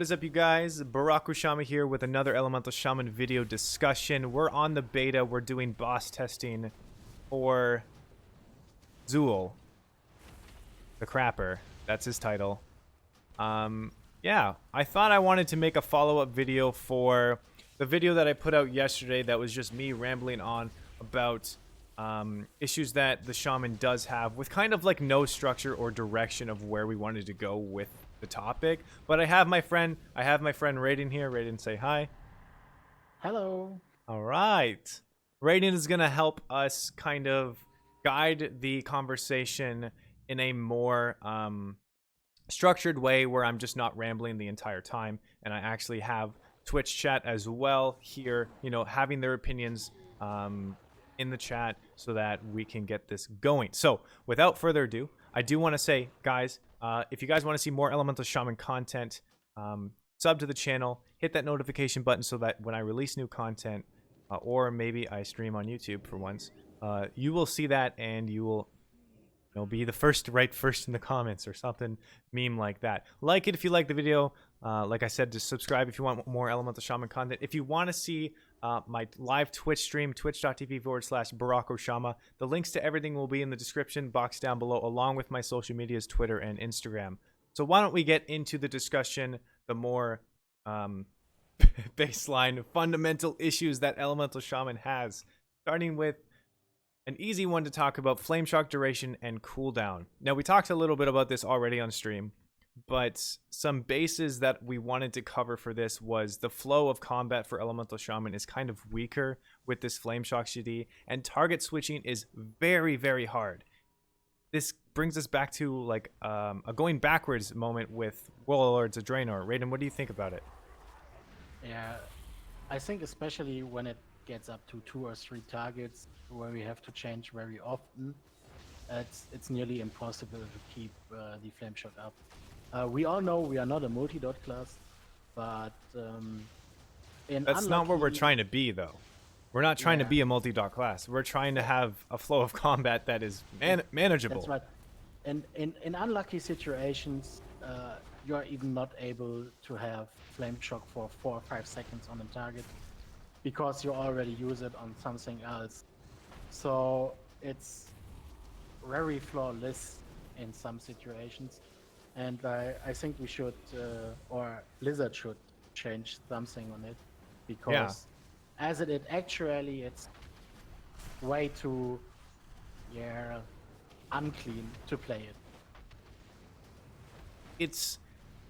What is up, you guys? Barokoshama here with another Elemental Shaman video discussion. We're on the beta. We're doing boss testing for Zool, the Crapper. That's his title. Yeah, I thought I wanted to make a follow-up video for the video that I put out yesterday that was just me rambling on about issues that the Shaman does have with kind of like no structure or direction of where we wanted to go with the topic. But I have my friend Raiden here. Raiden, say hi. Hello. All right. Raiden is going to help us kind of guide the conversation in a more structured way where I'm just not rambling the entire time, and I actually have Twitch chat as well here, having their opinions in the chat so that we can get this going. So without further ado, I do want to say, guys, if you guys want to see more Elemental Shaman content, sub to the channel, hit that notification button so that when I release new content, or maybe I stream on YouTube for once, you will see that and you will be the first to write first in the comments or something meme like that. Like it if you like the video. Like I said, just subscribe if you want more Elemental Shaman content. If you want to see my live Twitch stream, twitch.tv/Barokoshama. The links to everything will be in the description box down below, along with my social medias, Twitter and Instagram. So why don't we get into the discussion, the more baseline, fundamental issues that Elemental Shaman has, starting with an easy one to talk about: flame shock duration and cooldown. Now, we talked a little bit about this already on stream, but some bases that we wanted to cover for this was the flow of combat for Elemental Shaman is kind of weaker with this flame shock CD, and target switching is very, very hard. This brings us back to like a going backwards moment with Warlords of Draenor. Raiden, what do you think about it? Yeah, I think especially when it gets up to 2 or 3 targets where we have to change very often, it's nearly impossible to keep the flame shock up. We all know we are not a multi-dot class, but That's not what we're trying to be, though. We're not trying to be a multi-dot class. We're trying to have a flow of combat that is manageable. That's right. And in unlucky situations, you are even not able to have flame shock for 4 or 5 seconds on a target because you already use it on something else. So it's very flawless in some situations. And I think we should, or Blizzard should change something on it, because as it actually, it's way too, unclean to play it.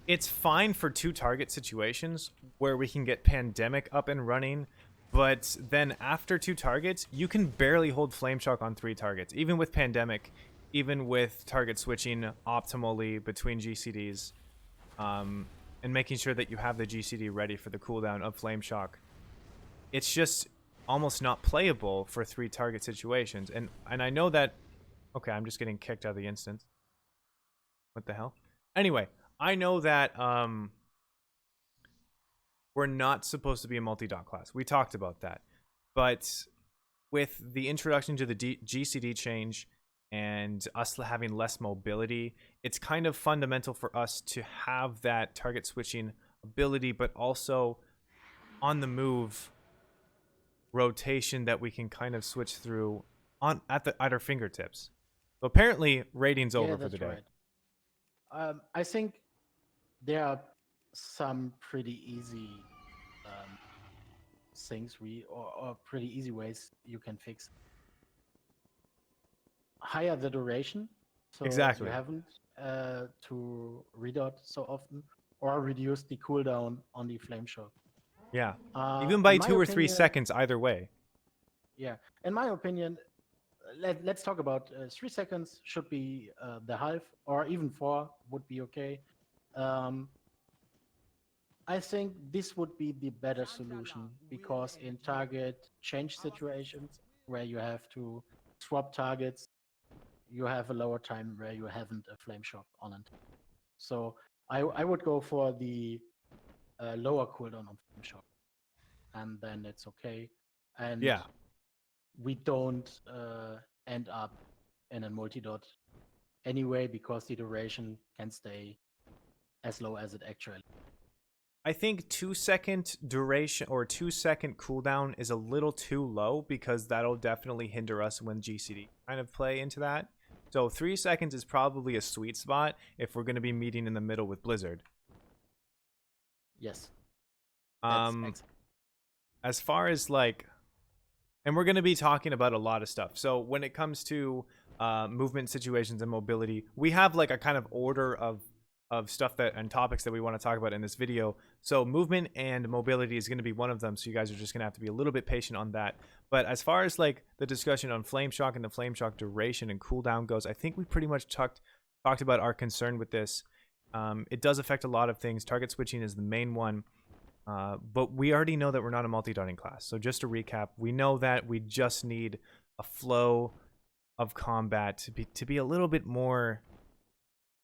It's fine for 2 target situations where we can get Pandemic up and running, but then after 2 targets, you can barely hold Flame Shock on 3 targets, even with Pandemic. Even with target switching optimally between GCDs, and making sure that you have the GCD ready for the cooldown of Flame Shock, it's just almost not playable for 3 target situations. And I know that... Okay, I'm just getting kicked out of the instance. What the hell? Anyway, I know that we're not supposed to be a multi-dot class. We talked about that. But with the introduction to the GCD change and us having less mobility, it's kind of fundamental for us to have that target switching ability, but also on the move rotation that we can kind of switch through at our fingertips. So apparently, rating's over for the day. Right. I think there are some pretty easy things or pretty easy ways you can fix. Higher the duration, so exactly. you haven't to redot so often, or reduce the cooldown on the flame shock. Yeah, even by 2 or 3 seconds, either way. Yeah, in my opinion, let's talk about 3 seconds should be the half, or even 4 would be okay. I think this would be the better solution, because in target change situations where you have to swap targets, you have a lower time where you haven't a flame shock on it. So I would go for the lower cooldown on flame shock, and then it's okay. And yeah, we don't end up in a multi-dot anyway, because the duration can stay as low as it actually. I think 2-second duration or 2-second cooldown is a little too low because that'll definitely hinder us when GCD kind of play into that. So 3 seconds is probably a sweet spot if we're going to be meeting in the middle with Blizzard. Yes. That's As far as like, and we're going to be talking about a lot of stuff. So when it comes to movement situations and mobility, we have like a kind of order of stuff that and topics that we want to talk about in this video. So movement and mobility is going to be one of them. So you guys are just going to have to be a little bit patient on that. But as far as like the discussion on flame shock and the flame shock duration and cooldown goes, I think we pretty much talked about our concern with this. It does affect a lot of things. Target switching is the main one. But we already know that we're not a multi-dotting class. So just to recap, we know that we just need a flow of combat to be a little bit more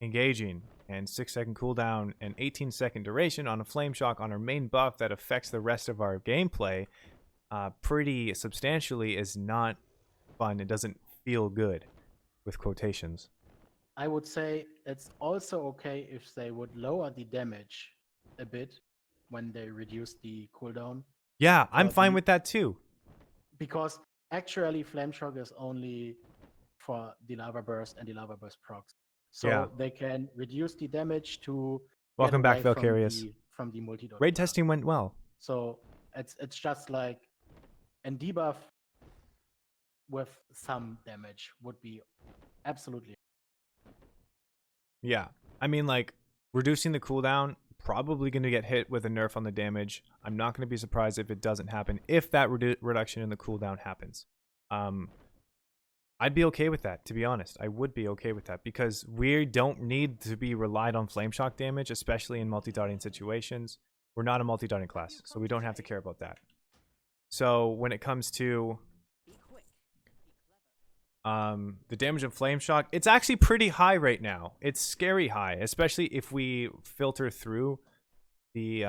engaging, and 6-second cooldown and 18-second duration on a flame shock on our main buff that affects the rest of our gameplay pretty substantially is not fun. It doesn't feel good, with quotations. I would say it's also okay if they would lower the damage a bit when they reduce the cooldown. Yeah, I'm fine with that too. Because actually flame shock is only for the lava burst and the lava burst procs. So they can reduce the damage to welcome back, Valkyrius. From the multi-dot. Raid testing went well. So it's just like a debuff with some damage would be absolutely. Yeah, I mean, like, reducing the cooldown, probably going to get hit with a nerf on the damage. I'm not going to be surprised if it doesn't happen, if that reduction in the cooldown happens. I'd be okay with that, to be honest. I would be okay with that, because we don't need to be relied on flame shock damage, especially in multi-dotting situations. We're not a multi-dotting class, so we don't have to care about that. So when it comes to the damage of flame shock, it's actually pretty high right now. It's scary high, especially if we filter through the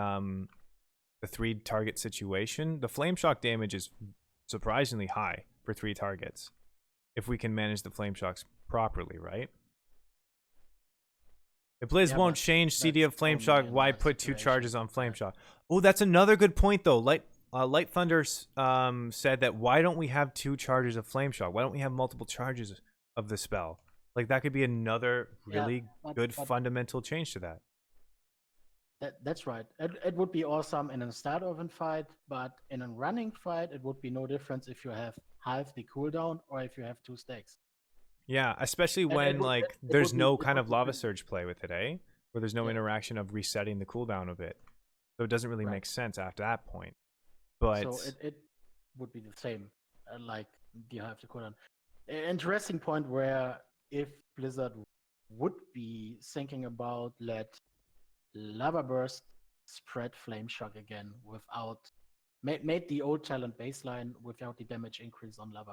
3 target situation. The flame shock damage is surprisingly high for 3 targets if we can manage the flame shocks properly, right? If Blizz won't change CD of flame shock, why put 2 charges on flame shock? Oh, that's another good point though. Light Thunder said that why don't we have 2 charges of flame shock? Why don't we have multiple charges of the spell? Like, that could be another really good fundamental change to that. That's right. It would be awesome in a start of a fight, but in a running fight, it would be no difference if you have half the cooldown or if you have 2 stacks. Yeah, especially when there's no kind of lava surge play with it, eh? Where there's no interaction of resetting the cooldown of it. So it doesn't really make sense after that point. But so it would be the same, like you have to cooldown. Interesting point where if Blizzard would be thinking about let lava burst spread flame shock again without made the old talent baseline without the damage increase on lava.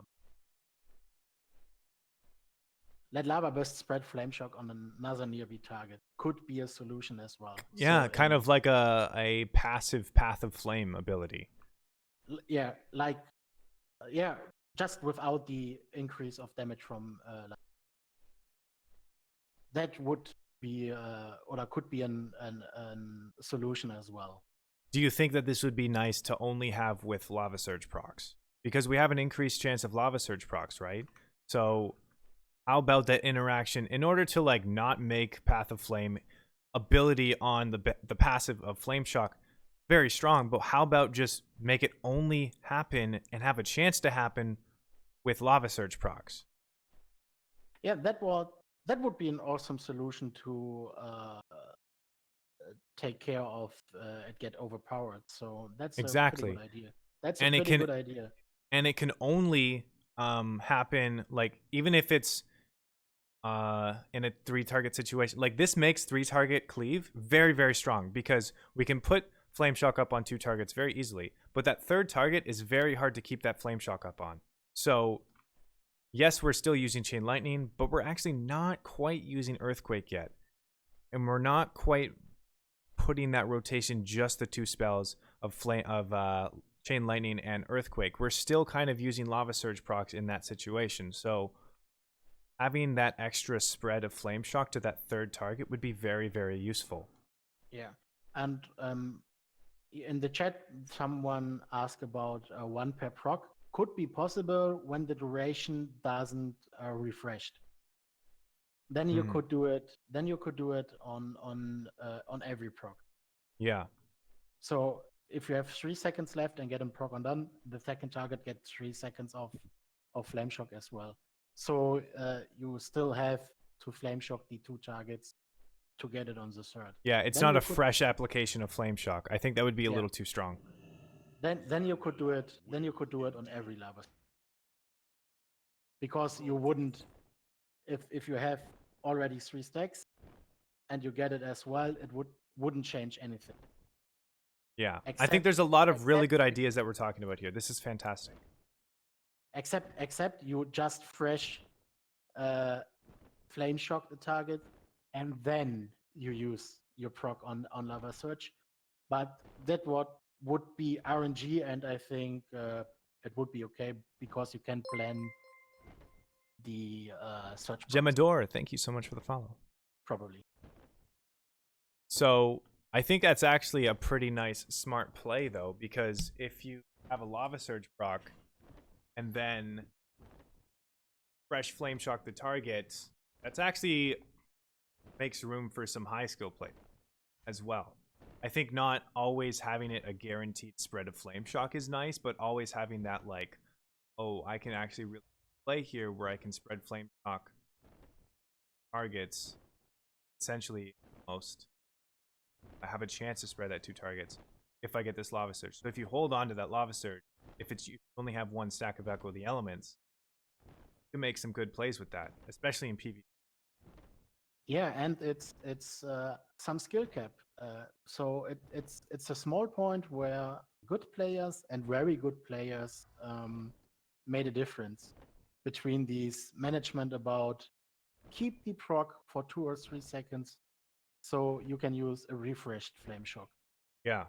Let lava burst spread flame shock on another nearby target could be a solution as well. Yeah, so, kind of like a passive Path of Flame ability. Yeah, just without the increase of damage from that would be or could be a solution as well. Do you think that this would be nice to only have with Lava Surge procs? Because we have an increased chance of Lava Surge procs, right? So how about that interaction in order to like not make Path of Flame ability on the passive of Flame Shock very strong, but how about just make it only happen and have a chance to happen with Lava Surge procs? Yeah, that would be an awesome solution to take care of it get overpowered. So that's exactly a pretty good idea. That's a pretty good idea. And it can only happen like even if it's in a 3 target situation. Like this makes 3 target cleave very, very strong because we can put flame shock up on 2 targets very easily, but that 3rd target is very hard to keep that flame shock up on. So yes, we're still using chain lightning, but we're actually not quite using earthquake yet, and we're not quite putting that rotation just the 2 spells of chain lightning and earthquake. We're still kind of using lava surge procs in that situation. So having that extra spread of flame shock to that 3rd target would be very, very useful. Yeah. And in the chat, someone asked about one per proc. Could be possible when the duration doesn't refreshed. Then you could do it. Then you could do it on every proc. Yeah. So if you have 3 seconds left and get a proc on done, the second target gets 3 seconds of flame shock as well. So you still have to flame shock the 2 targets to get it on the third. Yeah, it's Then not you a could, fresh application of flame shock. I think that would be a yeah. little too strong. Then you could do it. Then you could do it on every lava, because you wouldn't, if you have already 3 stacks and you get it as well, it wouldn't change anything. Yeah. I think Except- there's a lot of really except- good ideas that we're talking about here. This is fantastic. Except you just fresh flame shock the target, and then you use your proc on lava surge. But that would be RNG, and I think it would be okay because you can plan the surge procs Gemador, thank you so much for the follow. probably. So I think that's actually a pretty nice, smart play, though, because if you have a lava surge proc and then fresh flame shock the target, that's actually makes room for some high skill play as well. I think not always having it a guaranteed spread of flame shock is nice, but always having that, like, oh, I can actually really play here where I can spread flame shock targets essentially most. I have a chance to spread that 2 targets if I get this lava surge. So if you hold on to that lava surge, if it's you only have 1 stack of Echo the Elements, you can make some good plays with that, especially in PvP. Yeah, and it's some skill cap. So it's a small point where good players and very good players made a difference between these management about keep the proc for 2 or 3 seconds, so you can use a refreshed flame shock. Yeah.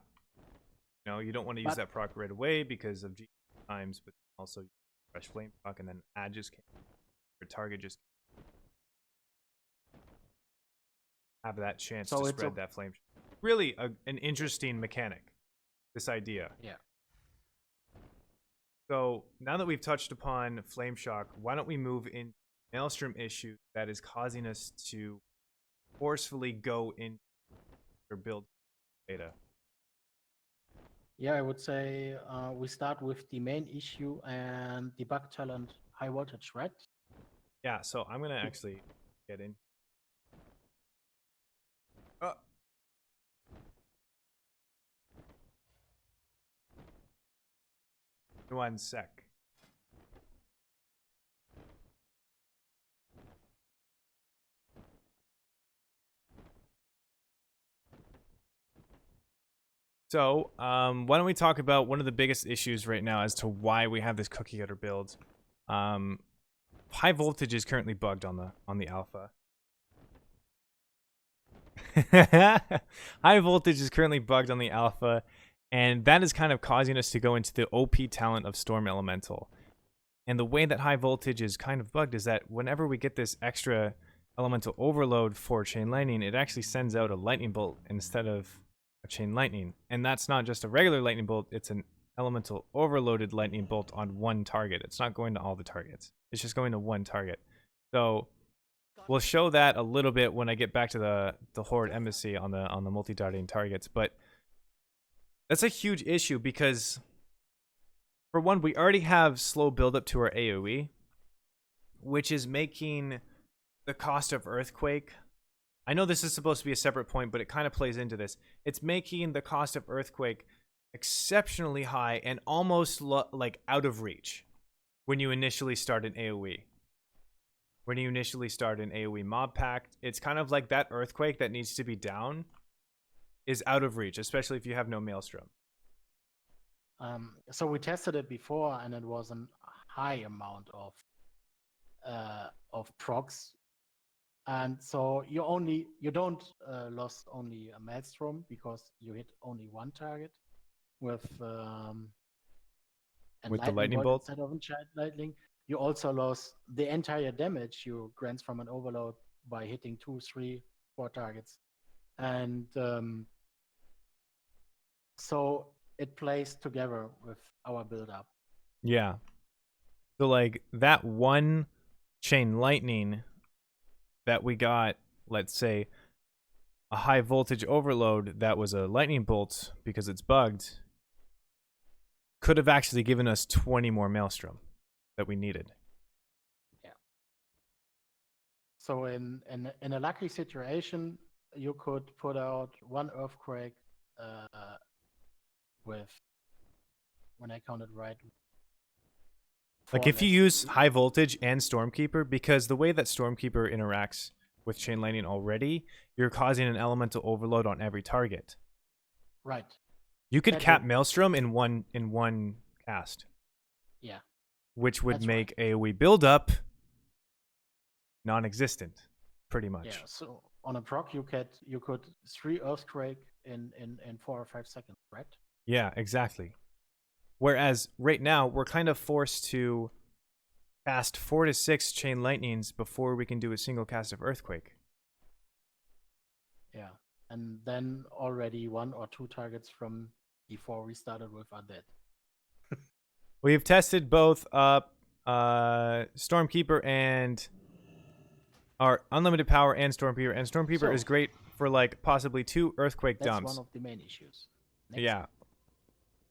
You don't want to use that proc right away because of G times, but also fresh flame shock and then add just can't. Your target just have that chance to spread that flame shock. Really an interesting mechanic, this idea. Yeah. So now that we've touched upon flame shock, why don't we move in Maelstrom issue that is causing us to forcefully go in or build data. Yeah, I would say we start with the main issue and the bug talent high voltage, right? Yeah, so I'm gonna actually get in. 1 sec. So, why don't we talk about one of the biggest issues right now as to why we have this cookie cutter build. High voltage is currently bugged on the alpha. High voltage is currently bugged on the alpha, and that is kind of causing us to go into the OP talent of Storm Elemental. And the way that high voltage is kind of bugged is that whenever we get this extra elemental overload for Chain Lightning, it actually sends out a lightning bolt instead of a Chain Lightning. And that's not just a regular lightning bolt, it's an elemental overloaded lightning bolt on one target. It's not going to all the targets. It's just going to one target. So we'll show that a little bit when I get back to the Horde Embassy on the multi-darting targets. But that's a huge issue because, for one, we already have slow buildup to our AoE, which is making the cost of Earthquake. I know this is supposed to be a separate point, but it kind of plays into this. It's making the cost of Earthquake exceptionally high and almost like out of reach when you initially start an AoE. When you initially start an AoE mob pack, it's kind of like that Earthquake that needs to be down is out of reach, especially if you have no Maelstrom. So we tested it before, and it was a high amount of procs, and so you don't lost only a Maelstrom because you hit only one target with the lightning bolt instead of Untitled Lightning. You also lost the entire damage you grant from an overload by hitting 2, 3, 4 targets, and So it plays together with our build up. Yeah. So like that one chain lightning that we got, let's say a high voltage overload that was a lightning bolt because it's bugged, could have actually given us 20 more Maelstrom that we needed. Yeah. So in a lucky situation, you could put out one earthquake with, when I counted right, Like four if you less. use high voltage and Stormkeeper, because the way that Stormkeeper interacts with chain lightning already, you're causing an elemental overload on every target. Right. You could That cap would- Maelstrom in one cast, Yeah. which would That's make AoE buildup non-existent, pretty much. Yeah. So on a proc, you could 3 earthquake in 4 or 5 seconds, right? Yeah, exactly. Whereas right now we're kind of forced to cast 4 to 6 chain lightnings before we can do a single cast of earthquake. Yeah. And then already 1 or 2 targets from before we started with are dead. We've tested both Stormkeeper and our unlimited power and Stormkeeper So- is great for like possibly 2 earthquake That's dumps. one of the main issues. Next. Yeah.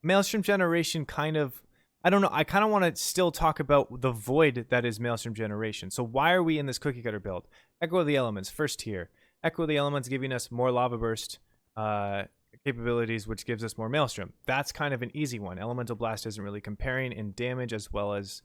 Maelstrom Generation kind of, I don't know, I kind of want to still talk about the void that is Maelstrom Generation. So why are we in this cookie cutter build? Echo of the Elements, first tier. Echo of the Elements giving us more Lava Burst capabilities, which gives us more Maelstrom. That's kind of an easy one. Elemental Blast isn't really comparing in damage as well as,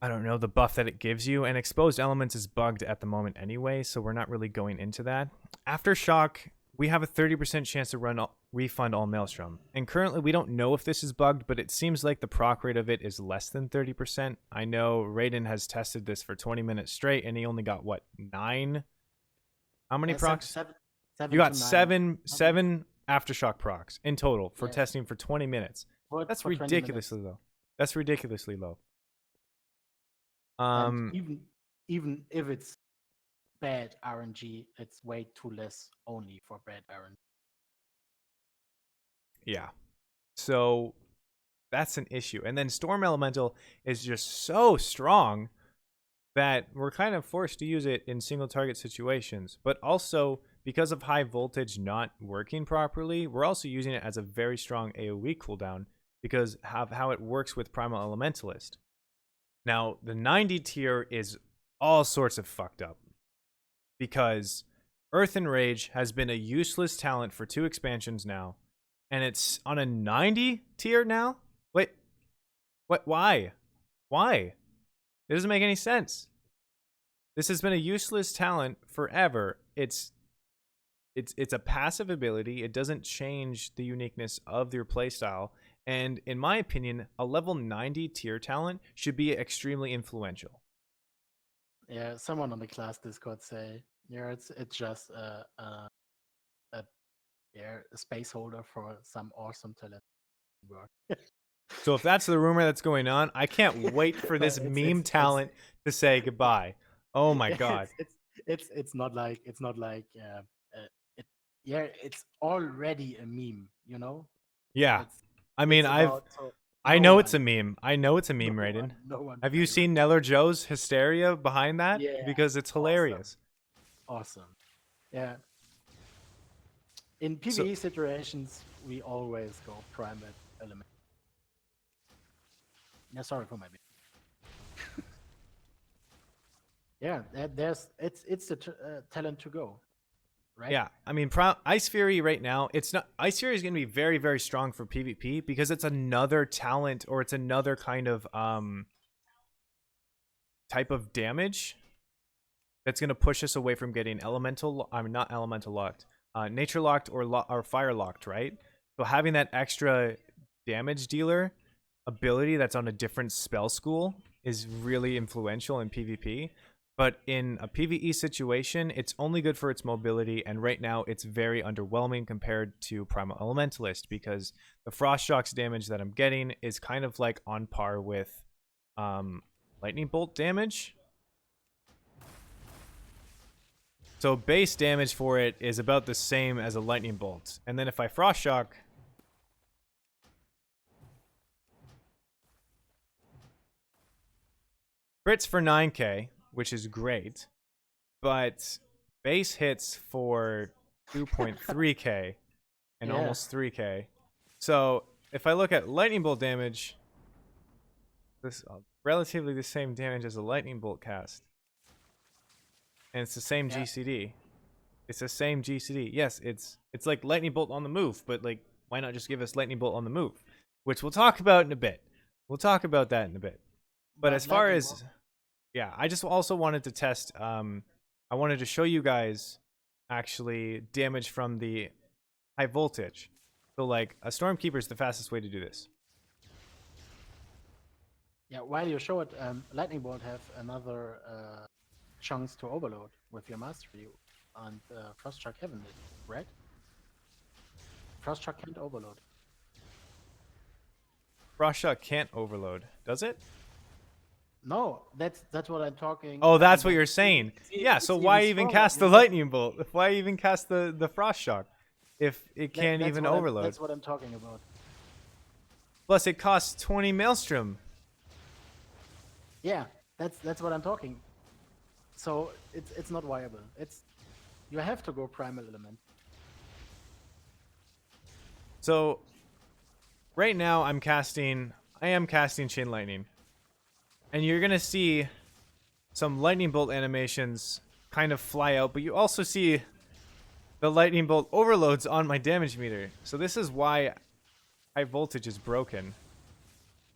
I don't know, the buff that it gives you. And Exposed Elements is bugged at the moment anyway, so we're not really going into that. Aftershock, we have a 30% chance to refund all Maelstrom. And currently, we don't know if this is bugged, but it seems like the proc rate of it is less than 30%. I know Raiden has tested this for 20 minutes straight, and he only got, what, 9? How many procs? Seven You got to 7 9. Aftershock procs in total for Yes. testing for 20 minutes. That's For 20 ridiculously minutes. low. That's ridiculously low. And even if it's bad RNG, it's way too less only for bad RNG. Yeah. So that's an issue. And then Storm Elemental is just so strong that we're kind of forced to use it in single target situations. But also, because of high voltage not working properly, we're also using it as a very strong AoE cooldown because of how it works with Primal Elementalist. Now, the 90 tier is all sorts of fucked up because Earth and Rage has been a useless talent for 2 expansions now, and it's on a 90 tier now? Wait, what? Why? It doesn't make any sense. This has been a useless talent forever. It's a passive ability. It doesn't change the uniqueness of your playstyle. And in my opinion, a level 90 tier talent should be extremely influential. Yeah, someone on the class Discord say, yeah, it's just a space holder for some awesome talent work. So if that's the rumor that's going on, I can't wait for this meme talent to say goodbye. Oh my god. It's not like it's already a meme, you know? Yeah. I mean, I know it's a meme. I know it's a meme, Raiden. No one Have you seen Neller Joe's hysteria behind that? Yeah, Because it's hilarious. Awesome. Yeah. In PvE situations, we always go private element. Yeah, sorry for my bit. Yeah, it's the talent to go, right? Yeah, I mean, Ice Fury right now, it's not. Ice Fury is going to be very, very strong for PvP because it's another talent or it's another kind of type of damage that's going to push us away from getting elemental. I mean, not elemental locked, nature locked or fire locked, right? So having that extra damage dealer ability that's on a different spell school is really influential in PvP. But in a PvE situation, it's only good for its mobility, and right now it's very underwhelming compared to Primal Elementalist because the Frost Shock's damage that I'm getting is kind of like on par with Lightning Bolt damage. So base damage for it is about the same as a Lightning Bolt. And then if I Frost Shock, crits for 9k, which is great, but base hits for 2.3k and Yeah. almost 3k. So if I look at lightning bolt damage, this relatively the same damage as a lightning bolt cast, and it's the same Yeah. GCD. It's the same GCD. Yes, it's like lightning bolt on the move, but like, why not just give us lightning bolt on the move, which we'll talk about in a bit. We'll talk about that in a bit. But as far lightning as bolt- yeah, I just also wanted to test. I wanted to show you guys actually damage from the high voltage. So like a Stormkeeper is the fastest way to do this. yeah, while you show it, lightning bolt have another chunks to overload with your mastery, and Frostchuck haven't it, right? Frostchuck can't overload. Frost Shot can't overload, does it? No, that's what I'm talking. Oh, that's lightning what you're bolt. saying. Yeah, It's so why even stronger, cast the you know? lightning bolt? Why even cast the frost shock if it can't That's even what overload? that's what I'm talking about. Plus, it costs 20 Maelstrom. Yeah, that's what I'm talking. So it's not viable. You have to go primal element. So right now I am casting Chain Lightning. And you're gonna see some lightning bolt animations kind of fly out, but you also see the lightning bolt overloads on my damage meter. So this is why high voltage is broken.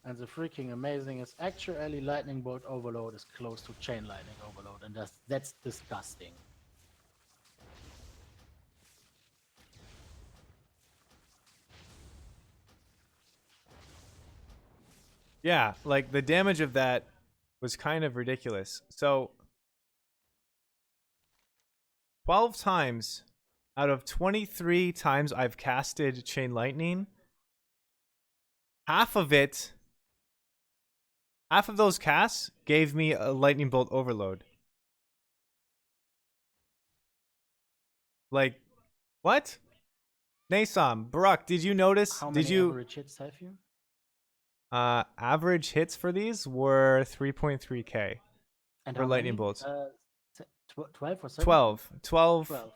And the freaking amazing is actually lightning bolt overload is close to chain lightning overload, and that's disgusting. Yeah, like the damage of that was kind of ridiculous. So 12 times out of 23 times I've casted Chain Lightning, half of those casts gave me a lightning bolt overload. Like, what? Nasom, Barak, did you notice? How Did many you average hits have you? average hits for these were 3.3k And for how lightning many? bolts. 12 or 17? 12. 12. 12.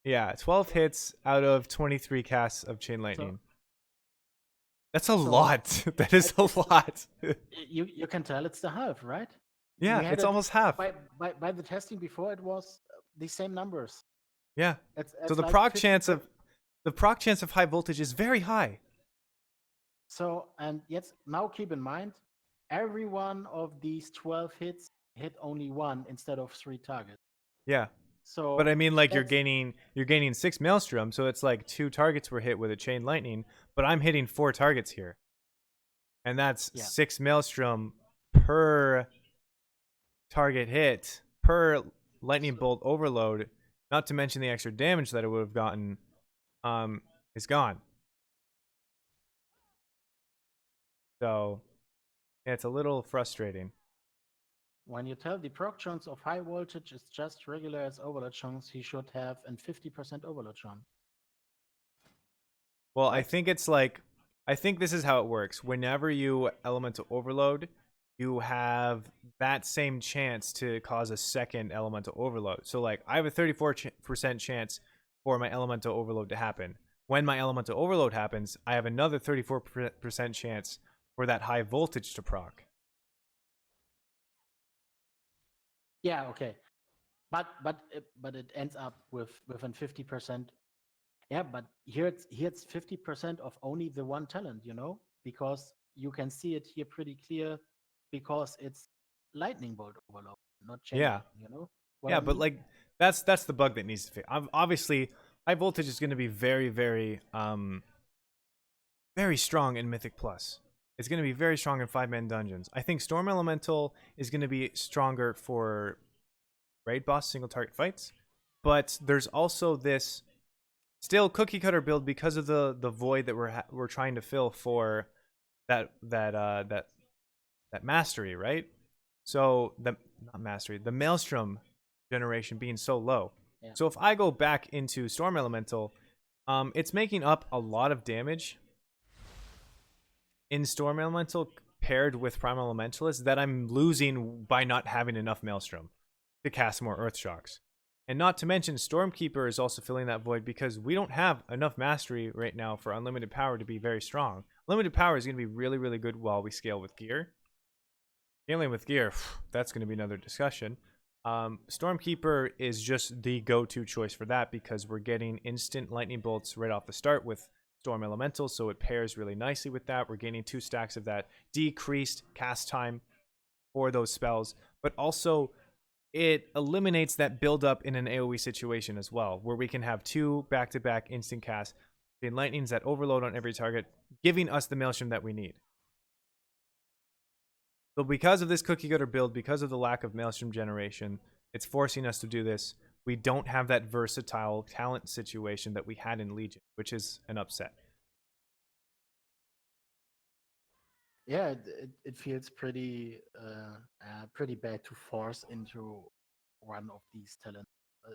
Yeah, 12 hits out of 23 casts of Chain Lightning. That's a so lot. That is a lot. You can tell it's the half, right? Yeah, We had it's it almost half. By the testing before, it was the same numbers. Yeah. It's So the like proc 50 chance of high voltage is very high. So, and yes, now keep in mind, every one of these 12 hits hit only one instead of 3 targets. Yeah. So, But I mean, like you're that's- gaining 6 Maelstrom, so it's like 2 targets were hit with a Chain Lightning, but I'm hitting 4 targets here. And that's Yeah. 6 Maelstrom per target hit, per lightning bolt overload, not to mention the extra damage that it would have gotten, is gone. So yeah, it's a little frustrating. when you tell the proc chance of high voltage is just regular as overload chance, he should have a 50% overload chance. Well, I Right. think it's like, I think this is how it works. Whenever you elemental overload, you have that same chance to cause a second elemental overload. So like I have a 34% chance for my elemental overload to happen. When my elemental overload happens, I have another 34% chance for that high voltage to proc. Yeah, okay. But it ends up with a 50%. Yeah, but here it's 50% of only the one talent, because you can see it here pretty clear because it's lightning bolt overload, not chain Yeah. lightning, what Yeah, I but mean? like that's the bug that needs to fix. Obviously, high voltage is going to be very, very, very strong in Mythic Plus. It's going to be very strong in 5-man dungeons. I think Storm Elemental is going to be stronger for raid boss single target fights, but there's also this still cookie cutter build because of the void that we're trying to fill for that mastery, right? So the not mastery, the Maelstrom generation being so low. Yeah. So if I go back into Storm Elemental, it's making up a lot of damage in Storm Elemental paired with Primal Elementalist that I'm losing by not having enough Maelstrom to cast more Earth Shocks. And not to mention, Stormkeeper is also filling that void because we don't have enough mastery right now for unlimited power to be very strong. Limited power is going to be really, really good while we scale with gear. Scaling with gear, that's going to be another discussion. Stormkeeper is just the go-to choice for that because we're getting instant lightning bolts right off the start with Storm Elemental, so it pairs really nicely with that. We're gaining 2 stacks of that decreased cast time for those spells, but also it eliminates that build-up in an AoE situation as well, where we can have 2 back-to-back instant casts, in lightnings that overload on every target, giving us the Maelstrom that we need. So because of this cookie cutter build, because of the lack of Maelstrom Generation, it's forcing us to do this. We don't have that versatile talent situation that we had in Legion, which is an upset. Yeah, it feels pretty pretty bad to force into one of these talents.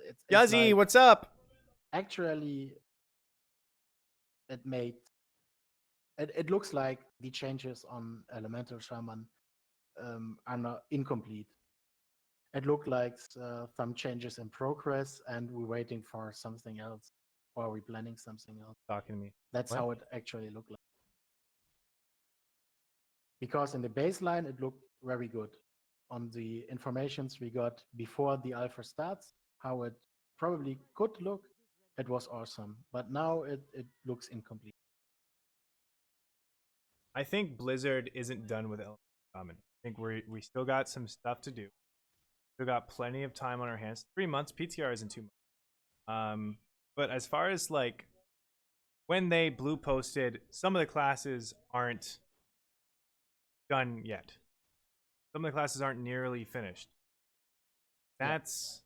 It's Yazzie, like what's up? actually it looks like the changes on Elemental Shaman are not incomplete. It looked like some changes in progress, and we're waiting for something else, or we're planning something else. Talking to me. That's What? how it actually looked like. Because in the baseline, it looked very good. On the informations we got before the alpha starts, how it probably could look, it was awesome. But now it looks incomplete. I think Blizzard isn't done with Elemental Shaman. I think we still got some stuff to do. We've got plenty of time on our hands. 3 months. PTR isn't 2 months. But as far as like when they blue posted, some of the classes aren't done yet. Some of the classes aren't nearly finished. That's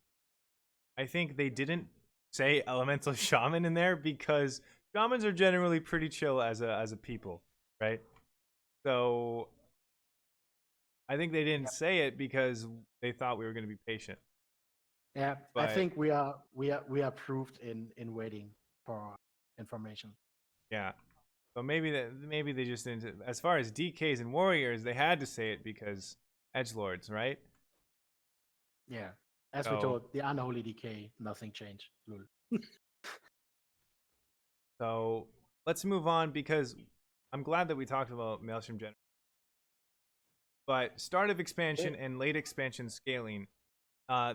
I think they didn't say Elemental Shaman in there because shamans are generally pretty chill as a people, right? So I think they didn't say it because they thought we were going to be patient. Yeah, I But think we are proved in waiting for information. yeah. So maybe they just didn't. As far as DKs and warriors, they had to say it because edgelords, right? Yeah, as we told, the unholy decay, nothing changed. Lul. So let's move on because I'm glad that we talked about Maelstrom Generation. But start of expansion and late expansion scaling,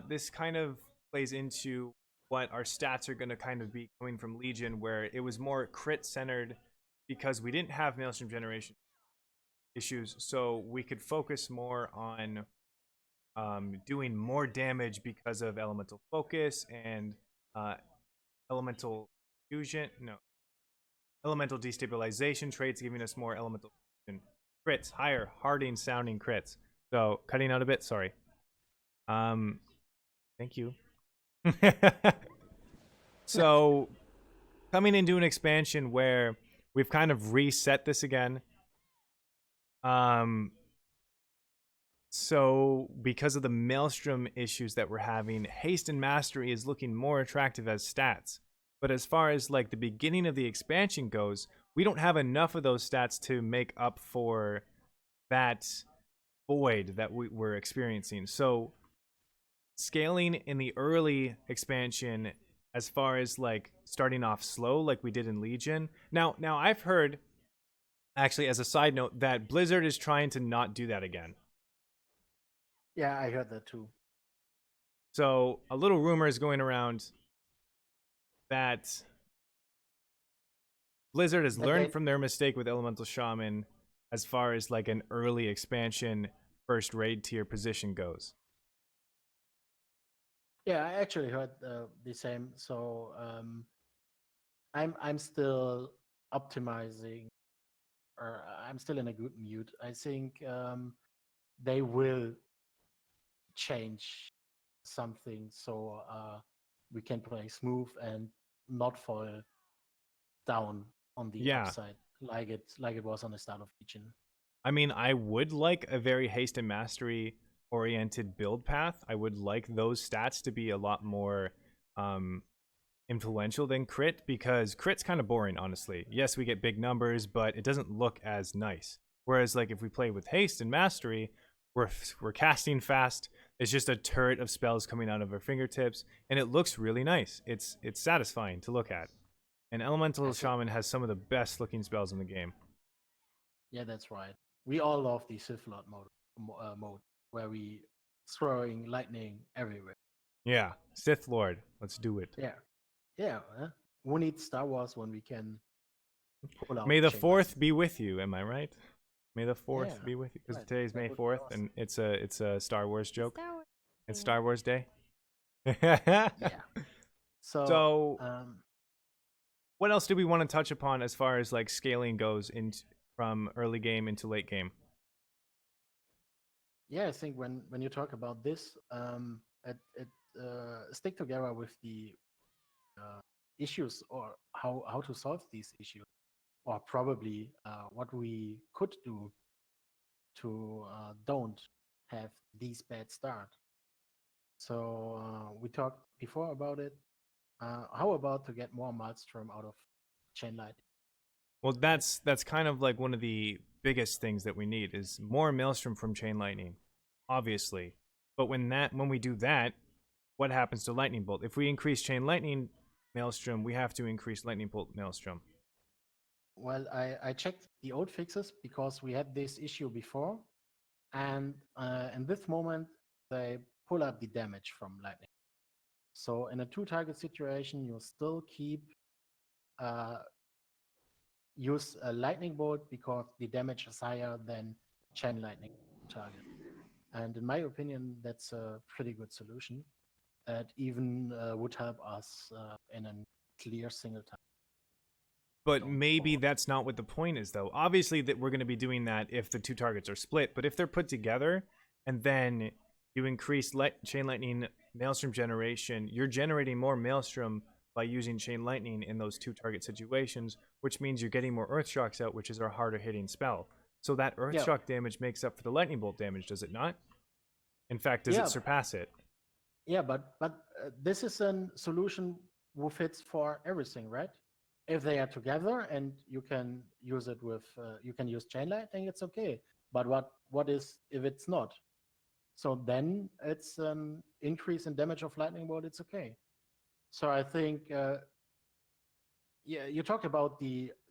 this kind of plays into what our stats are going to kind of be coming from Legion, where it was more crit centered because we didn't have Maelstrom Generation issues, so we could focus more on doing more damage because of elemental focus and elemental fusion. No, elemental destabilization traits, giving us more elemental fusion. Crits, higher harding sounding crits. So cutting out a bit, sorry. Thank you. So coming into an expansion where we've kind of reset this again. So because of the Maelstrom issues that we're having, haste and mastery is looking more attractive as stats. But as far as like the beginning of the expansion goes, we don't have enough of those stats to make up for that void that we're experiencing. So scaling in the early expansion, as far as like starting off slow like we did in Legion. Now I've heard, actually as a side note, that Blizzard is trying to not do that again. Yeah, I heard that too. So a little rumor is going around that Blizzard has learned from their mistake with Elemental Shaman as far as like an early expansion first raid tier position goes. Yeah, I actually heard the same. So I'm still optimizing, or I'm still in a good mood. I think they will change something so we can play smooth and not fall down on the upside like it was on the start of Legion. I mean, I would like a very haste and mastery oriented build path. I would like those stats to be a lot more influential than crit, because crit's kind of boring, honestly. Yes, we get big numbers, but it doesn't look as nice. Whereas like if we play with haste and mastery, we're casting fast. It's just a turret of spells coming out of our fingertips, and it looks really nice. It's satisfying to look at. And Elemental I think, Shaman has some of the best looking spells in the game. yeah, that's right. We all love the Sith Lord mode where we throwing lightning everywhere. Yeah, Sith Lord, let's do it. Yeah, yeah. We need Star Wars when we can pull out May the chain lightning. 4th be with you. Am I right? May the 4th Yeah, be with you, because right. today's That May would be 4th, awesome. and it's a Star Wars joke. Star Wars. It's Yeah. Star Wars Day. Yeah. So, Um, what else do we want to touch upon as far as like scaling goes from early game into late game? yeah, I think when you talk about this, it stick together with the issues or how to solve these issues, or probably what we could do to don't have these bad start. So we talked before about it. How about to get more Maelstrom out of chain light? Well, that's kind of like one of the biggest things that we need is more Maelstrom from Chain Lightning, obviously. But when we do that, what happens to Lightning Bolt? If we increase Chain Lightning Maelstrom, we have to increase Lightning Bolt Maelstrom. Well, I checked the old fixes because we had this issue before, and in this moment they pull up the damage from lightning. So in a two-target situation, you still keep use a lightning bolt because the damage is higher than chain lightning target. And in my opinion, that's a pretty good solution. That even would help us in a clear single target. But Going maybe forward. that's not what the point is, though. Obviously, that we're going to be doing that if the two targets are split. But if they're put together, and then you increase Chain Lightning Maelstrom generation, you're generating more Maelstrom by using Chain Lightning in those two target situations, which means you're getting more Earth Shocks out, which is our harder hitting spell. So that Earth Shock damage makes up for the Lightning Bolt damage, does it not? In fact, does it surpass it? Yeah, but this is a solution who fits for everything, right? If they are together and you can use it with you can use chain lightning, it's okay. But what is if it's not? So then it's an increase in damage of lightning bolt. It's okay. So I think yeah, you talked about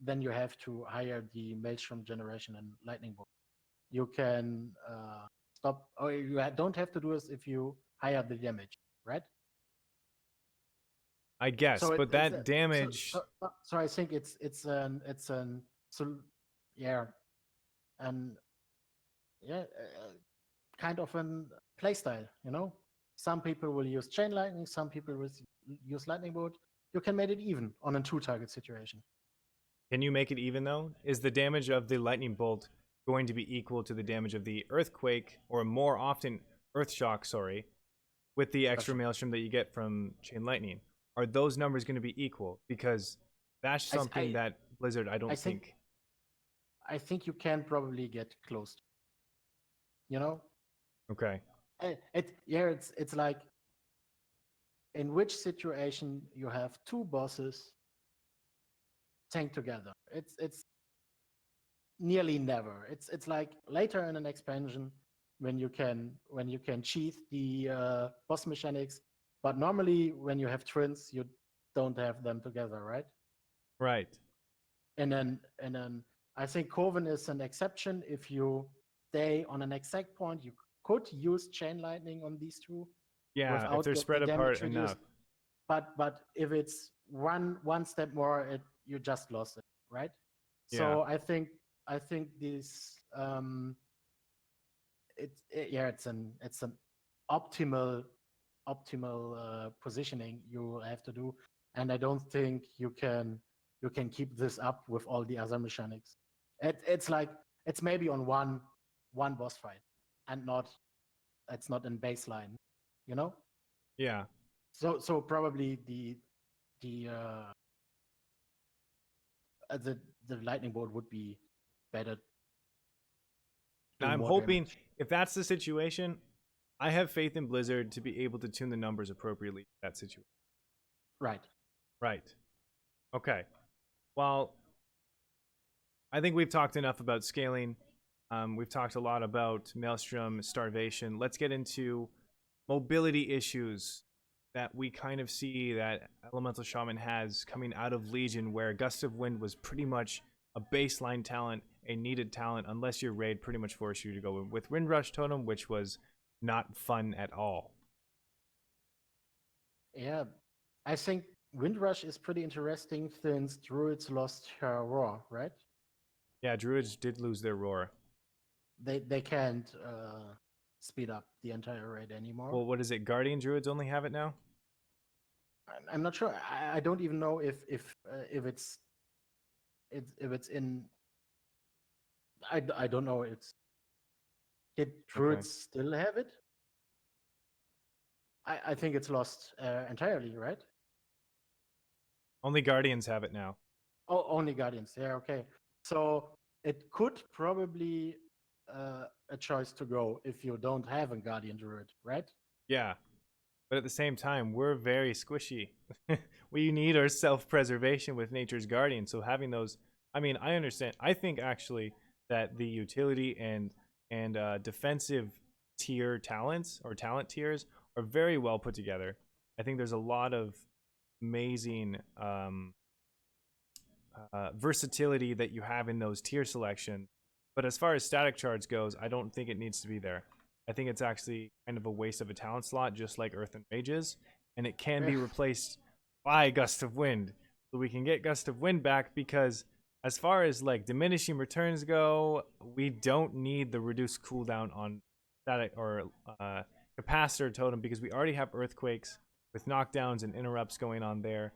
then you have to hire the Maelstrom Generation and lightning bolt. You can stop, or you don't have to do this if you hire the damage, right? I guess, So but that damage. So I think it's so yeah, and yeah, kind of an playstyle, you know. Some people will use chain lightning, some people will use lightning bolt. You can make it even on a two-target situation. Can you make it even though? Is the damage of the lightning bolt going to be equal to the damage of the earthquake, or more often earth shock, sorry, with the extra maelstrom that you get from chain lightning? Are those numbers going to be equal? Because that's something that Blizzard, I don't think. I think you can probably get close. You know? Okay. It's like in which situation you have two bosses tank together. It's nearly never. It's like later in an expansion when you can cheat the boss mechanics, but normally when you have twins, you don't have them together, right? Right. And then I think Coven is an exception. If you stay on an exact point, you could use chain lightning on these two. Yeah, if they're spread apart enough. But if it's one step more, you just lost it, right? Yeah. So I think this it's an optimal positioning you have to do, and I don't think you can keep this up with all the other mechanics. It's like it's maybe on one boss fight, and it's not in baseline, you know. Yeah. So probably the lightning bolt would be better. Now I'm hoping if that's the situation, I have faith in Blizzard to be able to tune the numbers appropriately to that situation. Right. Right. Okay. Well, I think we've talked enough about scaling. We've talked a lot about Maelstrom starvation. Let's get into mobility issues that we kind of see that Elemental Shaman has coming out of Legion, where Gust of Wind was pretty much a baseline talent, a needed talent, unless your raid pretty much forced you to go with Windrush Totem, which was not fun at all. Yeah, I think Windrush is pretty interesting since Druids lost her Roar, right? Yeah, Druids did lose their Roar. They can't speed up the entire raid anymore. Well, what is it? Guardian Druids only have it now? I'm not sure. I don't even know if it's in. I don't know. Did Druids still have it? I think it's lost entirely, right? Only Guardians have it now. Oh, only Guardians. Yeah, okay. So it could probably a choice to go if you don't have a Guardian Druid, right? Yeah. But at the same time, we're very squishy. We need our self-preservation with Nature's Guardian. So having those, I mean, I understand. I think actually that the utility and defensive tier talents or talent tiers are very well put together. I think there's a lot of amazing versatility that you have in those tier selection. But as far as static charge goes, I don't think it needs to be there. I think it's actually kind of a waste of a talent slot, just like Earth and Mages, and it can be replaced by Gust of Wind. So we can get Gust of Wind back, because as far as like diminishing returns go, we don't need the reduced cooldown on static or capacitor totem, because we already have earthquakes with knockdowns and interrupts going on there.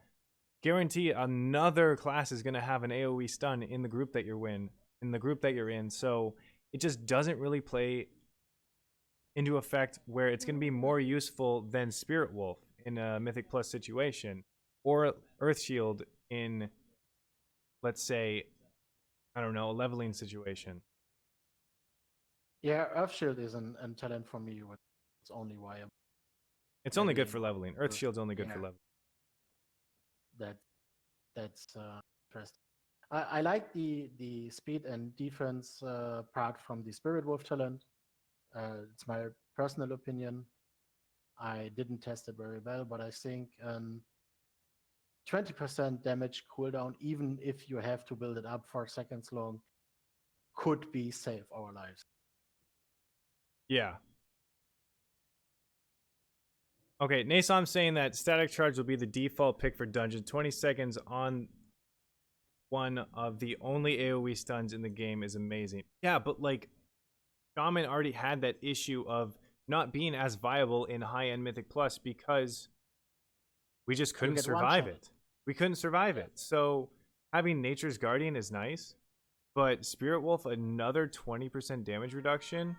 Guarantee another class is going to have an AoE stun in the group that you're in. So it just doesn't really play into effect where it's going to be more useful than Spirit Wolf in a Mythic Plus situation, or Earth Shield in, let's say, I don't know, a leveling situation. Yeah, Earth Shield is an talent for me. It's only viable. It's only good for leveling. Earth Shield's only good for leveling. That's interesting. I like the speed and defense part from the Spirit Wolf talent. It's my personal opinion. I didn't test it very well, but I think 20% damage cooldown, even if you have to build it up for seconds long, could save our lives. Yeah. Okay, Nasom's saying that static charge will be the default pick for dungeon. 20 seconds on one of the only AoE stuns in the game is amazing. Yeah, but like, Shaman already had that issue of not being as viable in high-end Mythic Plus because we just couldn't survive it. We couldn't survive it. So having Nature's Guardian is nice, but Spirit Wolf, another 20% damage reduction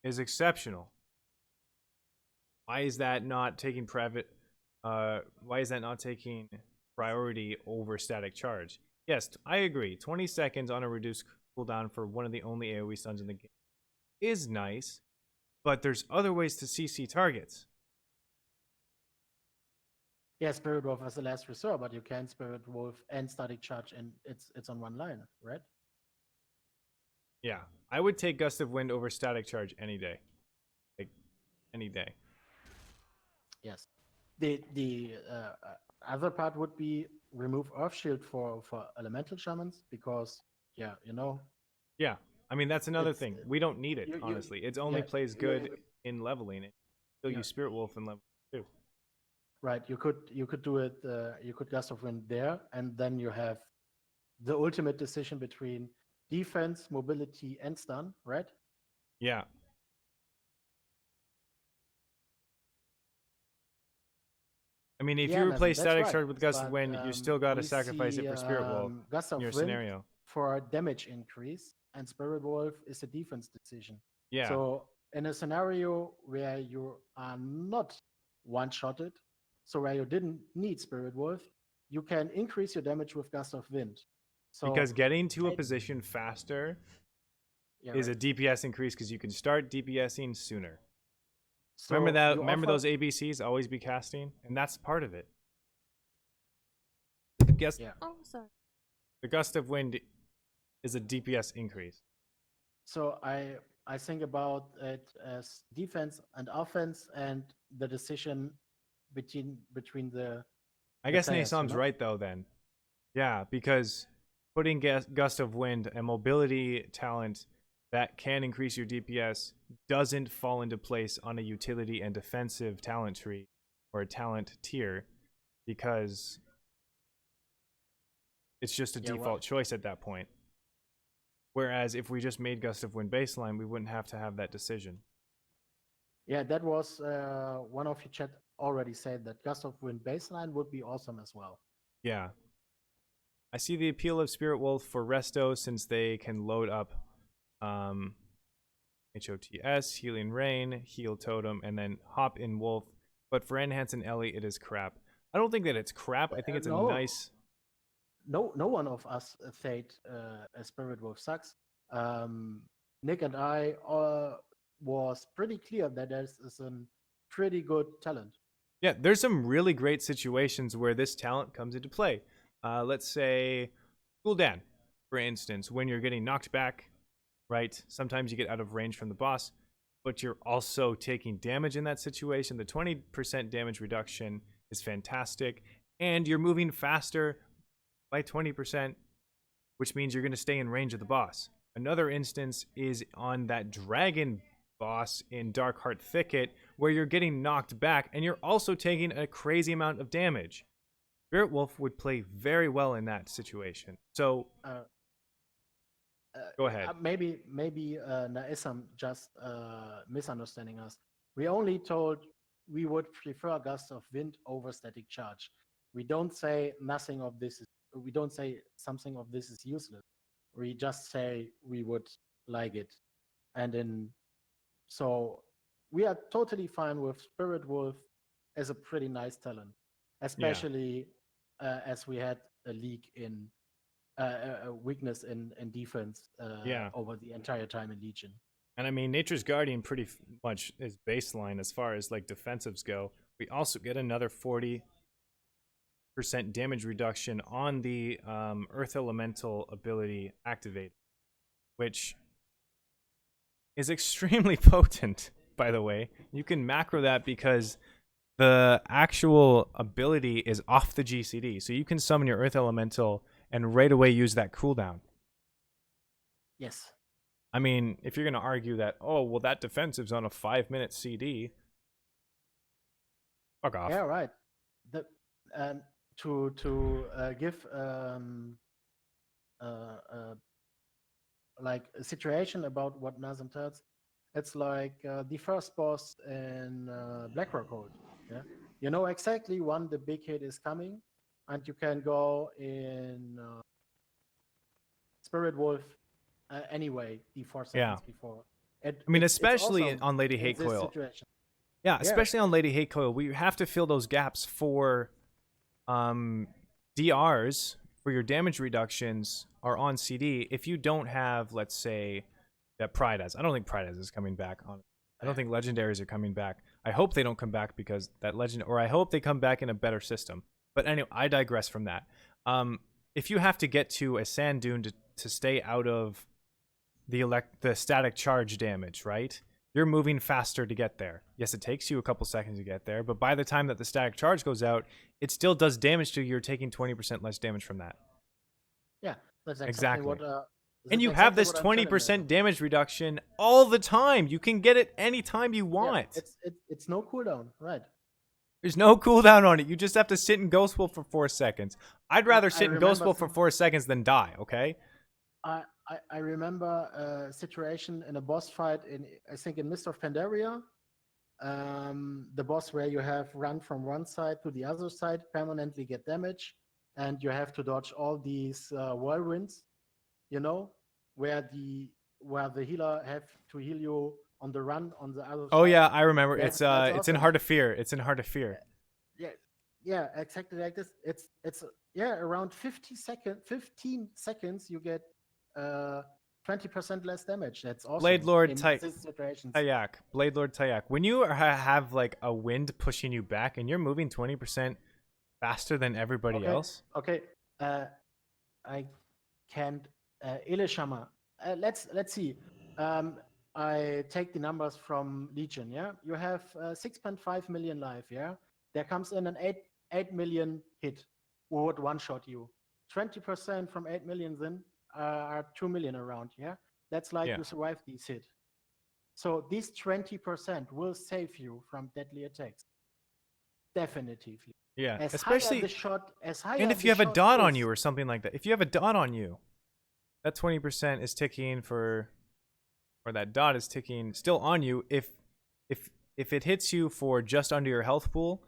is exceptional. Why is that not taking priority over static charge? Yes, I agree. 20 seconds on a reduced cooldown for one of the only AoE stuns in the game is nice, but there's other ways to CC targets. Yeah, Spirit Wolf as the last resort, but you can Spirit Wolf and static charge, and it's on one line, right? Yeah, I would take Gust of Wind over static charge any day. Like, any day. Yes. The other part would be remove Earth Shield for Elemental Shamans, because, yeah, you know. Yeah, I mean, that's another thing. We don't need it, honestly. It only plays good in leveling. It still use Spirit Wolf in level 2. Right, you could do it, you could Gust of Wind there, and then you have the ultimate decision between defense, mobility, and stun, right? Yeah. I mean, if you replace static charge with Gust of Wind, you still got to sacrifice it for Spirit Wolf in your scenario. For damage increase, and Spirit Wolf is a defense decision. Yeah. So in a scenario where you are not one-shotted, so where you didn't need Spirit Wolf, you can increase your damage with Gust of Wind. So because getting to a position faster is a DPS increase, because you can start DPSing sooner. So remember those ABCs, always be casting, and that's part of it. The Gust of Wind is a DPS increase. So I think about it as defense and offense, and the decision between I the guess players. You Nasam's know. right though. Then, yeah, because putting gust of wind and mobility talent that can increase your DPS doesn't fall into place on a utility and defensive talent tree or a talent tier because it's just a Yeah. Well. default choice at that point. Whereas if we just made Gust of Wind baseline, we wouldn't have to have that decision. Yeah, that was one of your chat already said that Gust of Wind baseline would be awesome as well. Yeah. I see the appeal of Spirit Wolf for Resto since they can load up um, HOTS, Healing Rain, Heal Totem, and then Hop in Wolf. But for Enhance and Ellie, it is crap. I don't think that it's crap. I think it's a No, nice. no one of us said a Spirit Wolf sucks. Nick and I was pretty clear that there's is a pretty good talent. Yeah, there's some really great situations where this talent comes into play. Let's say Gul'dan, for instance, when you're getting knocked back, right? Sometimes you get out of range from the boss, but you're also taking damage in that situation. The 20% damage reduction is fantastic, and you're moving faster by 20%, which means you're going to stay in range of the boss. Another instance is on that dragon boss in Darkheart Thicket, where you're getting knocked back and you're also taking a crazy amount of damage. Spirit Wolf would play very well in that situation. So, Uh, go ahead. maybe Naisam just misunderstanding us. We only told we would prefer Gust of Wind over Static Charge. We don't say nothing of this is. We don't say something of this is useless. We just say we would like it, and then so we are totally fine with Spirit Wolf as a pretty nice talent, Yeah. especially as we had a leak in a weakness in defense Yeah. over the entire time in Legion. And I mean, Nature's Guardian pretty much is baseline as far as like defensives go. We also get another 40% damage reduction on the Earth Elemental ability activated, which is extremely potent, by the way. You can macro that because the actual ability is off the GCD. So you can summon your Earth Elemental and right away use that cooldown. Yes. I mean, if you're going to argue that, oh, well, that defensive's on a 5-minute CD, fuck off. Yeah, right. The, to give like a situation about what Nazem tells, it's like the first boss in Blackrock Hold. Yeah, you know exactly when the big hit is coming, and you can go in Spirit Wolf anyway, the 4 seconds Yeah. before. I mean, It's especially awesome on Lady in Hate this Coil. situation. Yeah, Yeah, especially on Lady Hate Coil. We have to fill those gaps for DRs, for your damage reductions are on CD. If you don't have, let's say, that Pride has. I don't think Pride has is coming back on. I don't think legendaries are coming back. I hope they don't come back because that legend, or I hope they come back in a better system. But anyway, I digress from that. If you have to get to a sand dune to stay out of the static charge damage, right? You're moving faster to get there. Yes, it takes you a couple seconds to get there, but by the time that the static charge goes out, it still does damage to you. You're taking 20% less damage from that. yeah, that's exactly Exactly. what. And That's you have exactly this what I'm telling you. 20% damage reduction all the time. You can get it anytime you Yeah, want. it's no cooldown, right? There's no cooldown on it. You just have to sit in Ghost Wolf for 4 seconds. I'd rather I sit in Ghost remember Wolf for some. 4 seconds than die, okay? I remember a situation in a boss fight in I think in Mist of Pandaria. The boss where you have run from one side to the other side, permanently get damage, and you have to dodge all these whirlwinds. You know, where the healer have to heal you on the run on the other Oh side. yeah, I remember. That's It's in awesome. Heart of Fear. It's in Heart of Fear. Yeah, yeah, exactly like this. It's yeah, around 15 seconds you get 20% less damage. That's Blade awesome Lord in these situations. Tayak. Blade Lord Tayak. When you have like a wind pushing you back and you're moving 20% faster than everybody Okay, else. okay. I can't Ilishama. Let's see. I take the numbers from Legion. Yeah, you have 6.5 million life. Yeah, there comes in an 8 million hit who would one shot you. 20% from 8 million then are 2 million around. Yeah, that's like Yeah. you survive these hit. So these 20% will save you from deadly attacks. Definitively. Yeah. As higher the Especially, shot, as and higher if the you have a shot dot on is, you or something like that. If you have a dot on you, that 20% is ticking for, or that dot is ticking still on you. If if it hits you for just under your health pool,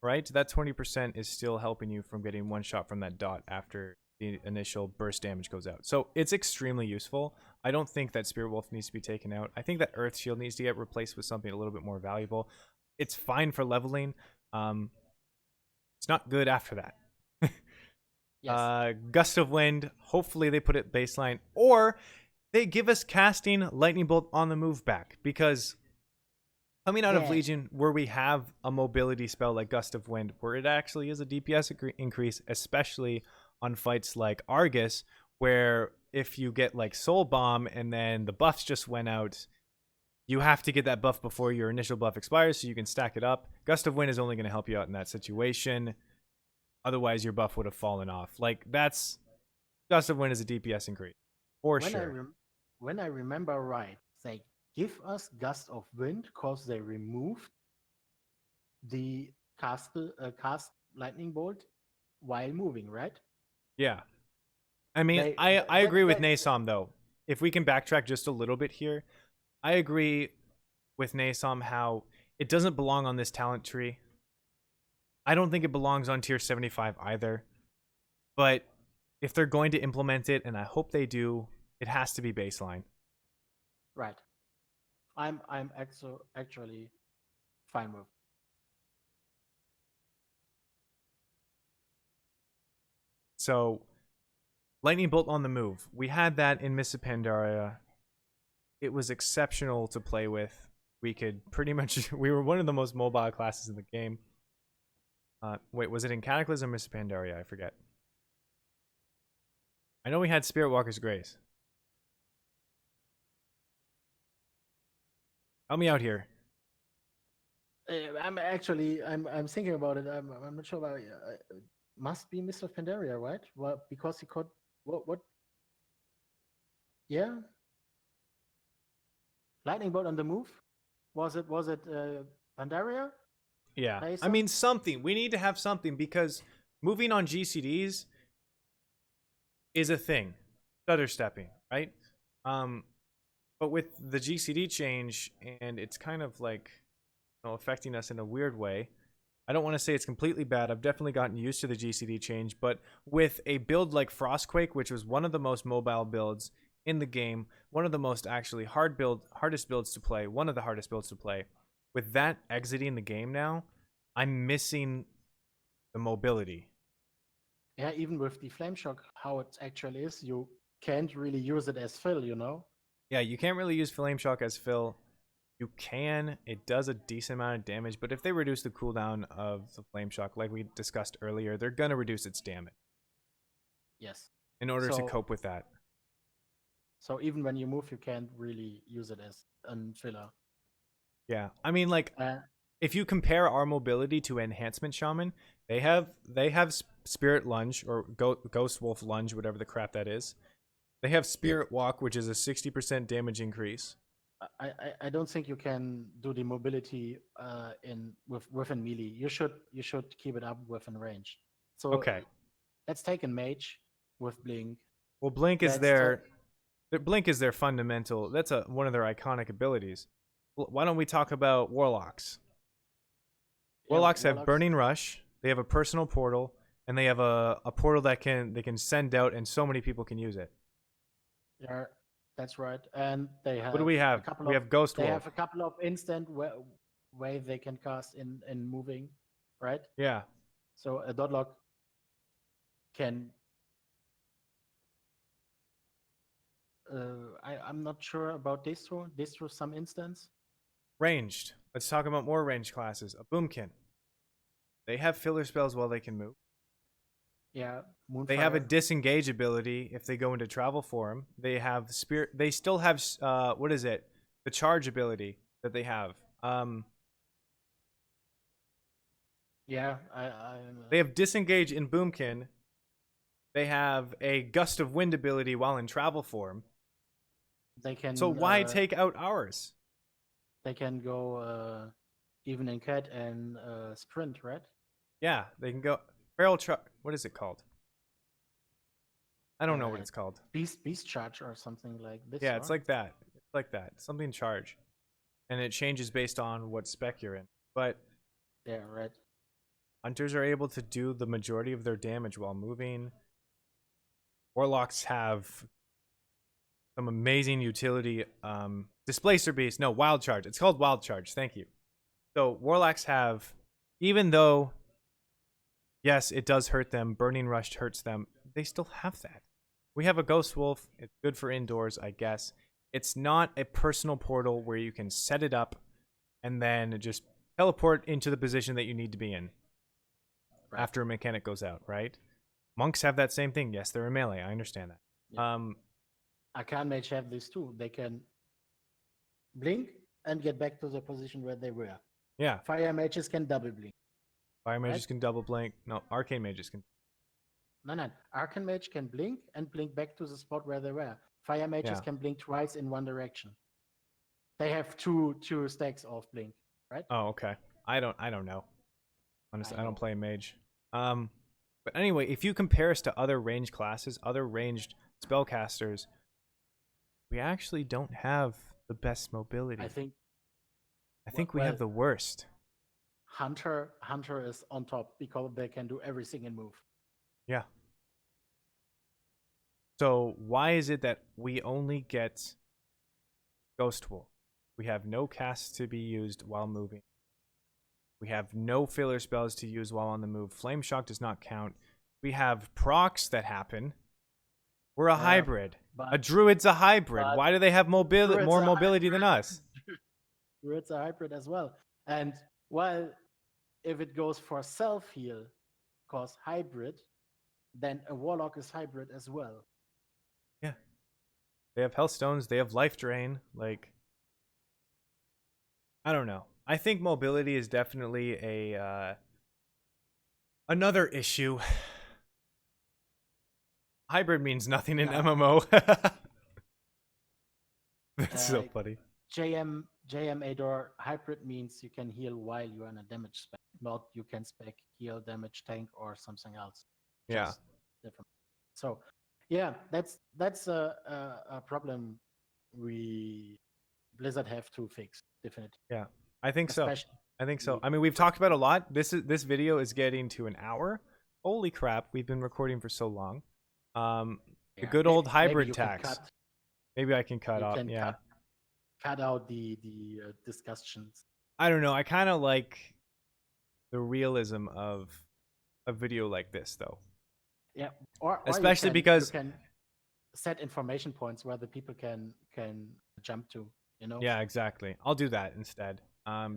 right? That 20% is still helping you from getting one shot from that dot after the initial burst damage goes out. So it's extremely useful. I don't think that Spirit Wolf needs to be taken out. I think that Earth Shield needs to get replaced with something a little bit more valuable. It's fine for leveling. It's not good after that. yes, Gust of Wind. Hopefully they put it baseline, or they give us casting Lightning Bolt on the move back, because coming out of yeah, Legion, where we have a mobility spell like Gust of Wind, where it actually is a DPS increase, especially on fights like Argus, where if you get like Soul Bomb and then the buffs just went out, you have to get that buff before your initial buff expires so you can stack it up. Gust of Wind is only going to help you out in that situation. Otherwise, your buff would have fallen off. Like, that's Gust of Wind is a DPS increase for when I sure. when I remember right, they give us gust of wind because they removed the cast lightning bolt while moving, right? Yeah. I mean, They I that agree with that Nasom, though. If we can backtrack just a little bit here, I agree with Nasom how it doesn't belong on this talent tree. I don't think it belongs on tier 75 either. But if they're going to implement it, and I hope they do, it has to be baseline. right. Actually fine with. So, Lightning Bolt on the move. We had that in Miss Pandaria. It was exceptional to play with. We could pretty much, we were one of the most mobile classes in the game. Wait, was it in Cataclysm or Miss Pandaria? I forget. I know we had Spirit Walker's Grace. Help me out here. I'm thinking about it. I'm not sure about it. Must be Mr. Pandaria, right? Well, because he could what yeah, lightning bolt on the move. Was it Pandaria? Yeah. I Mason? mean, something. We need to have something, because moving on GCDs is a thing. Stutter stepping, right? But with the GCD change, and it's kind of like, affecting us in a weird way. I don't want to say it's completely bad. I've definitely gotten used to the GCD change, but with a build like Frostquake, which was one of the most mobile builds in the game, one of the most actually hardest builds to play, one of the hardest builds to play, with that exiting the game now, I'm missing the mobility. Yeah, even with the flame shock, how it actually is, you can't really use it as fill, you know? Yeah, you can't really use Flame Shock as fill. You can. It does a decent amount of damage, but if they reduce the cooldown of the Flame Shock, like we discussed earlier, they're going to reduce its damage Yes. in order to So cope with that. so even when you move, you can't really use it as a filler. Yeah. I mean, like, Uh, if you compare our mobility to Enhancement Shaman, they have Spirit Lunge or Ghost Wolf Lunge, whatever the crap that is. They have Spirit Walk, which is a 60% damage increase. I don't think you can do the mobility in within melee. You should keep it up within range. So Okay. let's take a mage with blink. Well, Blink is Let's take their fundamental. That's one of their iconic abilities. Why don't we talk about Warlocks? yeah, Warlocks have warlocks. Burning Rush. They have a personal portal, and they have a portal that they can send out, and so many people can use it. Yeah, that's right. And they What do have we a have? couple We of have Ghost they Wolf. have a couple of instant way they can cast in moving, right? Yeah. So a dotlock can. I'm not sure about distro. Distro some instance. Ranged. Let's talk about more ranged classes. A Boomkin. They have filler spells while they can move. Yeah, They have a Moonfire. disengage ability if they go into travel form. They have spirit. They still have what is it? The charge ability that they have. Yeah, They have disengage in Boomkin. They have a gust of wind ability while in travel form. they So can why take out ours? go even in cat and sprint, right? Yeah, they can go feral truck. What is it called? I don't know what Uh, it's called. beast charge or something like this, Yeah, it's or like that. It's like that. Something charge, and it changes based on what spec you're in. But yeah, right. hunters are able to do the majority of their damage while moving. Warlocks have some amazing utility. Displacer beast, no, wild charge. It's called wild charge. Thank you. So warlocks have, even though yes, it does hurt them. Burning rush hurts them. They still have that. We have a ghost wolf. It's good for indoors, I guess. It's not a personal portal where you can set it up and then just teleport into the position that you need to be in Right. after a mechanic goes out, right? Monks have that same thing. Yes, they're a melee. I understand that. Yeah. Arcane Mage have this too. They can blink and get back to the position where they were. Yeah. Fire mages can double blink. Fire mages right? can double blink. No, arcane mages can. No. Arcane Mage can blink and blink back to the spot where they were. Fire mages Yeah. can blink twice in one direction. They have two stacks of blink, right? Oh, okay. I don't know. Honestly, I don't know. play mage. But anyway, if you compare us to other ranged classes, other ranged spellcasters, we actually don't have the best mobility. I think we have the worst. Hunter is on top because they can do everything and move. Yeah. So why is it that we only get Ghost Wolf? We have no casts to be used while moving. We have no filler spells to use while on the move. Flame Shock does not count. We have procs that happen. We're a hybrid. A druid's a hybrid. Why do they have more mobility than us? Druid's a hybrid as well. And while if it goes for self-heal, cause hybrid, then a warlock is hybrid as well. Yeah. They have health stones. They have life drain. Like, I don't know. I think mobility is definitely a another issue. Hybrid means nothing in MMO. That's so funny. JM Ador hybrid means you can heal while you're in a damage spec, not you can spec heal, damage, tank, or something else. Yeah. Different. So, yeah, that's a problem Blizzard have to fix, definitely. Yeah, I think so. I mean, we've talked about a lot. This video is getting to an hour. Holy crap, we've been recording for so long. The good old hybrid tax. Maybe I can cut off. Yeah. Cut out the discussions. I don't know. I kind of like the realism of a video like this, though. Yeah, or especially because you can set information points where the people can jump to. You know. Yeah, exactly. I'll do that instead.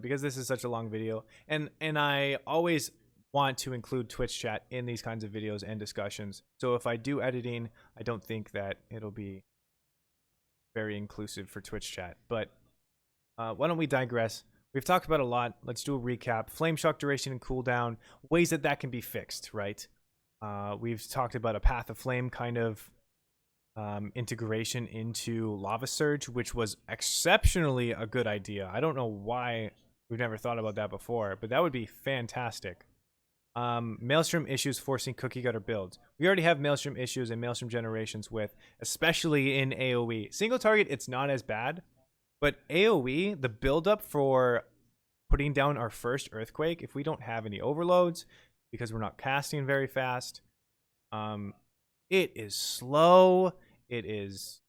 Because this is such a long video, and I always want to include Twitch chat in these kinds of videos and discussions. So if I do editing, I don't think that it'll be very inclusive for Twitch chat. But why don't we digress? We've talked about a lot. Let's do a recap. Flame shock duration and cooldown, ways that can be fixed, right? We've talked about a Path of Flame kind of integration into Lava Surge, which was exceptionally a good idea. I don't know why we've never thought about that before, but that would be fantastic. Maelstrom issues forcing cookie cutter builds. We already have Maelstrom issues and Maelstrom generations with, especially in AoE. Single target, it's not as bad, but AoE, the buildup for putting down our first Earthquake, if we don't have any overloads, because we're not casting very fast, it is slow. It is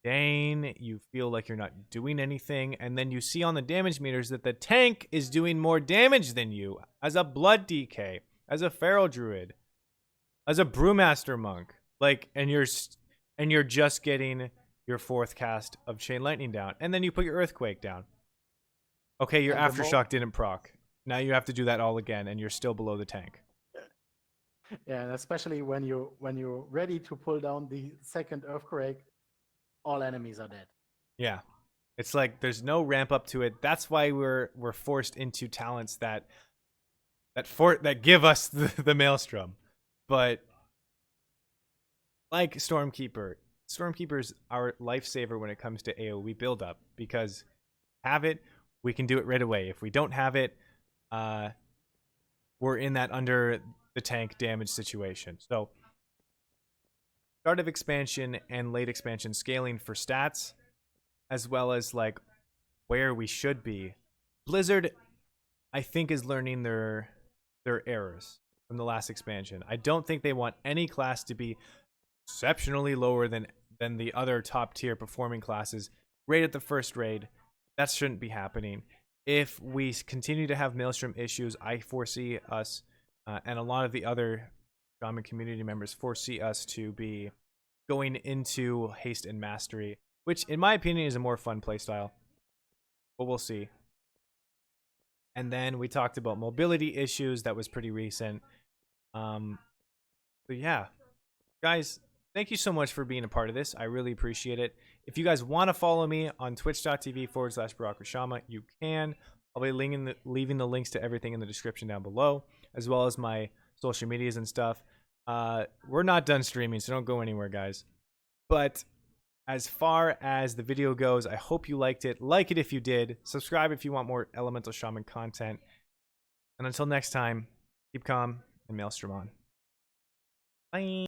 Dane. You feel like you're not doing anything, and then you see on the damage meters that the tank is doing more damage than you as a blood DK, as a feral druid, as a brewmaster monk. Like, and you're just getting your fourth cast of Chain Lightning down, and then you put your Earthquake down. Okay, your Aftershock didn't proc. Now you have to do that all again, and you're still below the tank. Yeah, and especially when you're ready to pull down the second earthquake, all enemies are dead. Yeah. It's like there's no ramp up to it. That's why we're forced into talents that give us the maelstrom. But like Stormkeeper's our lifesaver when it comes to AoE build up because have it, we can do it right away. If we don't have it, uh we're in that under the tank damage situation. So start of expansion and late expansion scaling for stats as well as like where we should be. Blizzard I think is learning their errors from the last expansion. I don't think they want any class to be exceptionally lower than the other top tier performing classes right at the first raid. That shouldn't be happening. If we continue to have Maelstrom issues, I foresee us and a lot of the other Shaman community members foresee us to be going into Haste and Mastery, which in my opinion is a more fun playstyle. But we'll see. And then we talked about mobility issues. That was pretty recent. But yeah, guys, thank you so much for being a part of this. I really appreciate it. If you guys want to follow me on twitch.tv/Barokoshama, you can. I'll be leaving the links to everything in the description down below, as well as my social medias and stuff. We're not done streaming, so don't go anywhere, guys. But as far as the video goes, I hope you liked it. Like it if you did. Subscribe if you want more Elemental Shaman content. And until next time, keep calm and Maelstrom on. Bye.